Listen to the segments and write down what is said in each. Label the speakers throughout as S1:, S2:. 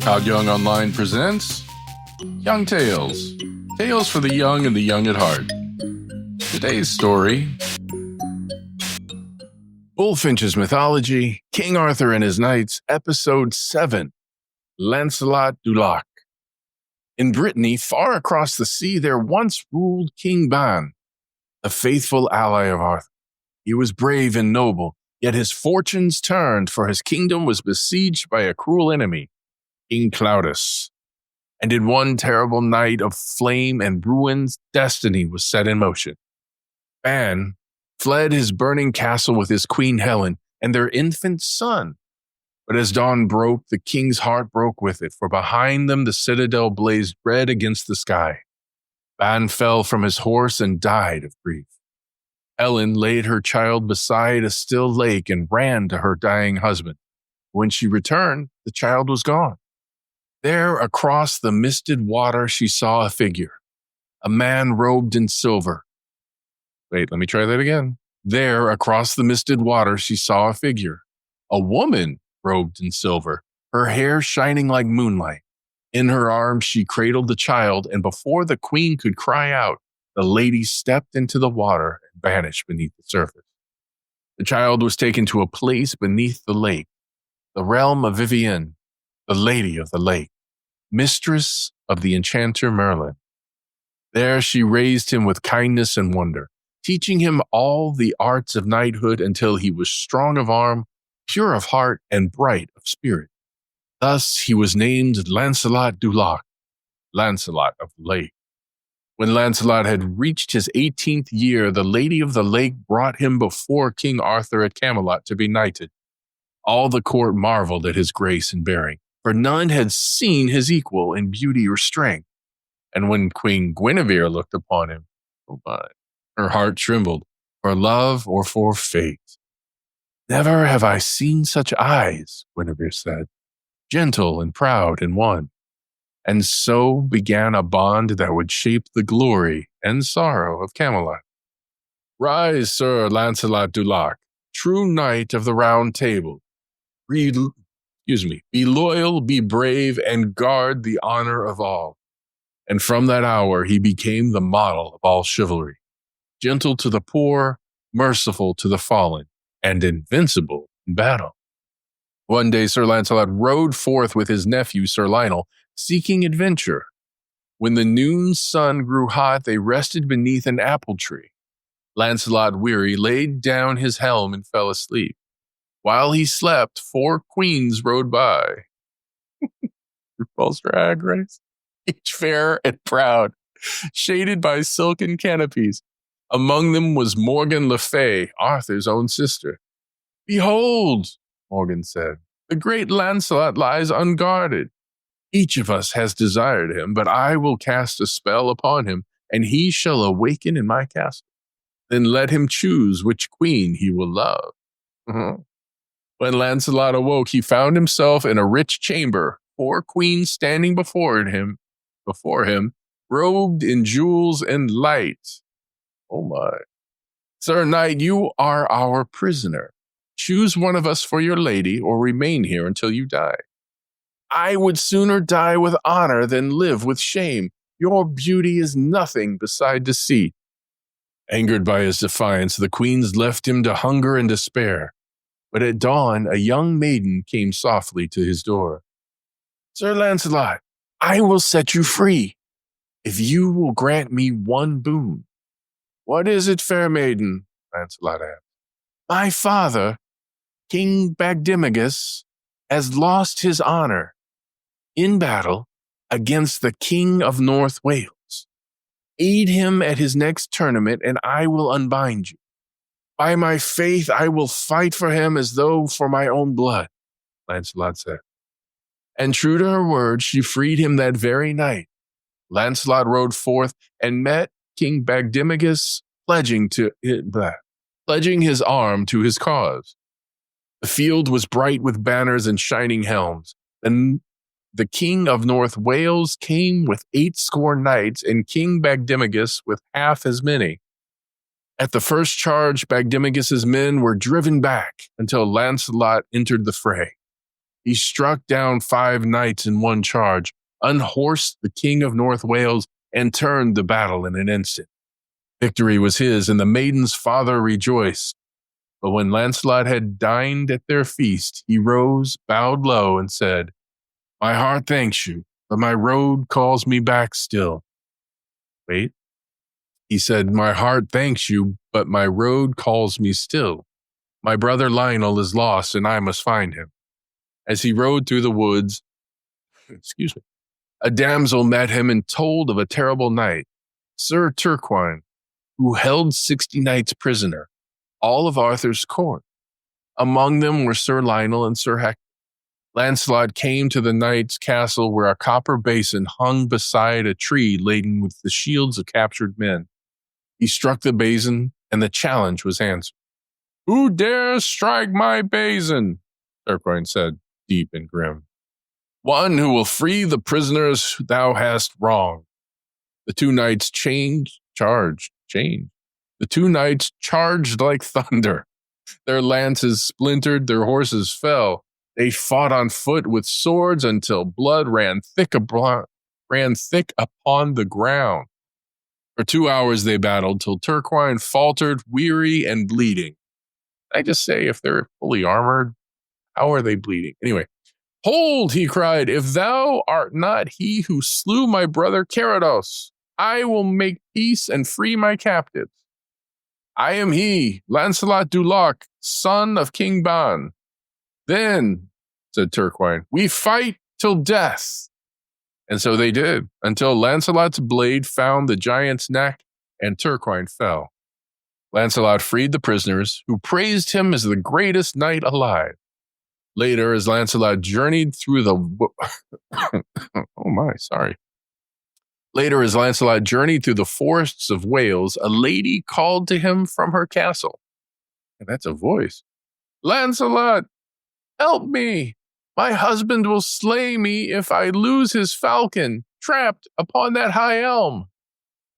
S1: ToddYoungONLINE presents Young Tales. Tales for the young and the young at heart. Today's story: Bulfinch's Mythology, King Arthur and His Knights, Episode 7, Lancelot du Lac. In Brittany, far across the sea, there once ruled King Ban, a faithful ally of Arthur. He was brave and noble, yet his fortunes turned, for his kingdom was besieged by a cruel enemy, King Claudius. And in one terrible night of flame and ruin, destiny was set in motion. Ban fled his burning castle with his queen Helen and their infant son. But as dawn broke, the king's heart broke with it, for behind them the citadel blazed red against the sky. Ban fell from his horse and died of grief. Helen laid her child beside a still lake and ran to her dying husband. When she returned, the child was gone. There, across the misted water, she saw a figure, a man robed in silver. Wait, let me try that again. There, across the misted water, she saw a figure, a woman robed in silver, her hair shining like moonlight. In her arms, she cradled the child, and before the queen could cry out, the lady stepped into the water and vanished beneath the surface. The child was taken to a place beneath the lake, the realm of Vivienne, the Lady of the Lake, mistress of the enchanter Merlin. There she raised him with kindness and wonder, teaching him all the arts of knighthood until he was strong of arm, pure of heart, and bright of spirit. Thus he was named Lancelot du Lac, Lancelot of the Lake. When Lancelot had reached his 18th year, the Lady of the Lake brought him before King Arthur at Camelot to be knighted. All the court marveled at his grace and bearing, for none had seen his equal in beauty or strength. And when Queen Guinevere looked upon him, oh my, her heart trembled, for love or for fate. "Never have I seen such eyes," Guinevere said, "gentle and proud in one." And so began a bond that would shape the glory and sorrow of Camelot. "Rise, Sir Lancelot du Lac, true knight of the Round Table. Be loyal, be brave, and guard the honor of all." And from that hour he became the model of all chivalry, gentle to the poor, merciful to the fallen, and invincible in battle. One day Sir Lancelot rode forth with his nephew Sir Lionel, seeking adventure. When the noon sun grew hot, they rested beneath an apple tree. Lancelot, weary, laid down his helm and fell asleep. While he slept, 4 queens rode by. RuPaul's Drag Race. Each fair and proud, shaded by silken canopies. Among them was Morgan Le Fay, Arthur's own sister. "Behold," Morgan said, "the great Lancelot lies unguarded. Each of us has desired him, but I will cast a spell upon him, and he shall awaken in my castle. Then let him choose which queen he will love." When Lancelot awoke, he found himself in a rich chamber, 4 queens standing before him, robed in jewels and light. Oh my. "Sir Knight, you are our prisoner. Choose one of us for your lady, or remain here until you die." "I would sooner die with honor than live with shame. Your beauty is nothing beside deceit." Angered by his defiance, the queens left him to hunger and despair. But at dawn, a young maiden came softly to his door. "Sir Lancelot, I will set you free, if you will grant me one boon." "What is it, fair maiden?" Lancelot asked. "My father, King Bagdemagus, has lost his honor in battle against the King of North Wales. Aid him at his next tournament, and I will unbind you. By my faith, I will fight for him as though for my own blood," Lancelot said. And true to her word, she freed him that very night. Lancelot rode forth and met King Bagdemagus, pledging his arm to his cause. The field was bright with banners and shining helms. Then the King of North Wales came with 80 knights, and King Bagdemagus with half as many. At the first charge, Bagdemagus's men were driven back until Lancelot entered the fray. He struck down 5 knights in one charge, unhorsed the King of North Wales, and turned the battle in an instant. Victory was his, and the maiden's father rejoiced. But when Lancelot had dined at their feast, he rose, bowed low, and said, "My heart thanks you, but my road calls me back still." Wait. He said, "My heart thanks you, but my road calls me still. My brother Lionel is lost, and I must find him." As he rode through the woods, a damsel met him and told of a terrible knight, Sir Turquine, who held 60 knights prisoner, all of Arthur's court. Among them were Sir Lionel and Sir Hector. Lancelot came to the knight's castle where a copper basin hung beside a tree laden with the shields of captured men. He struck the basin, and the challenge was answered. "Who dares strike my basin?" Turquine said, deep and grim. "One who will free the prisoners thou hast wronged." The two knights charged. The two knights charged like thunder. Their lances splintered, their horses fell. They fought on foot with swords until blood ran thick upon the ground. For 2 hours they battled till Turquine faltered, weary and bleeding. I just say, if they're fully armored, how are they bleeding? Anyway, "Hold," he cried, "if thou art not he who slew my brother Carados, I will make peace and free my captives." "I am he, Lancelot du Lac, son of King Ban." "Then," said Turquine, "we fight till death." And so they did, until Lancelot's blade found the giant's neck and Turquine fell. Lancelot freed the prisoners, who praised him as the greatest knight alive. Later, as Lancelot journeyed through the forests of Wales, a lady called to him from her castle. And that's a voice. "Lancelot, help me! My husband will slay me if I lose his falcon, trapped upon that high elm."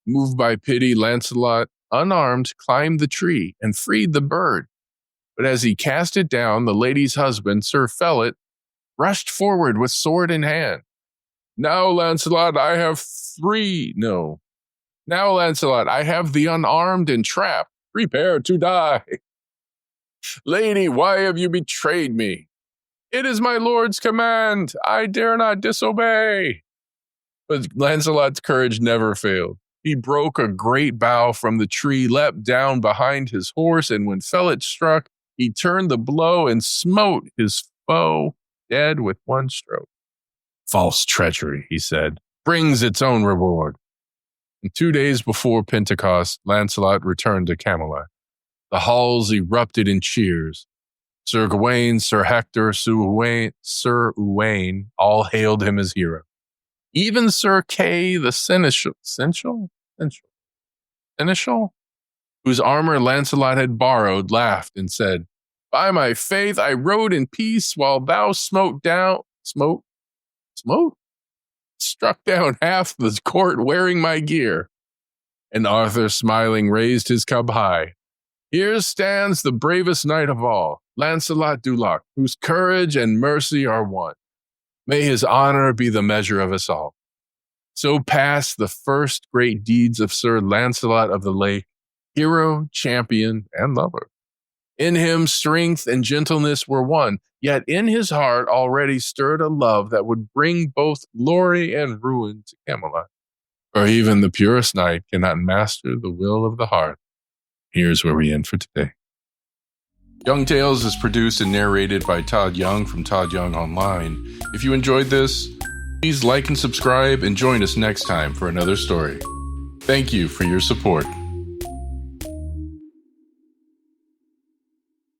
S1: Moved by pity, Lancelot, unarmed, climbed the tree and freed the bird. But as he cast it down, the lady's husband, Sir Felot, rushed forward with sword in hand. Now, Lancelot, I have the unarmed and trapped. Prepare to die." "Lady, why have you betrayed me?" "It is my lord's command. I dare not disobey." But Lancelot's courage never failed. He broke a great bough from the tree, leapt down behind his horse, and when Felot struck, he turned the blow and smote his foe dead with one stroke. "False treachery," he said, "brings its own reward." And 2 days before Pentecost, Lancelot returned to Camelot. The halls erupted in cheers. Sir Gawain, Sir Hector, Sir Uwaine all hailed him as hero. Even Sir Kay the Seneschal, whose armor Lancelot had borrowed, laughed and said, "By my faith, I rode in peace while thou struck down half the court wearing my gear." And Arthur, smiling, raised his cup high. "Here stands the bravest knight of all, Lancelot du Lac, whose courage and mercy are one. May his honor be the measure of us all." So passed the first great deeds of Sir Lancelot of the Lake, hero, champion, and lover. In him strength and gentleness were one, yet in his heart already stirred a love that would bring both glory and ruin to Camelot. For even the purest knight cannot master the will of the heart. Here's where we end for today. Young Tales is produced and narrated by Todd Young from ToddYoungONLINE. If you enjoyed this, please like and subscribe and join us next time for another story. Thank you for your support.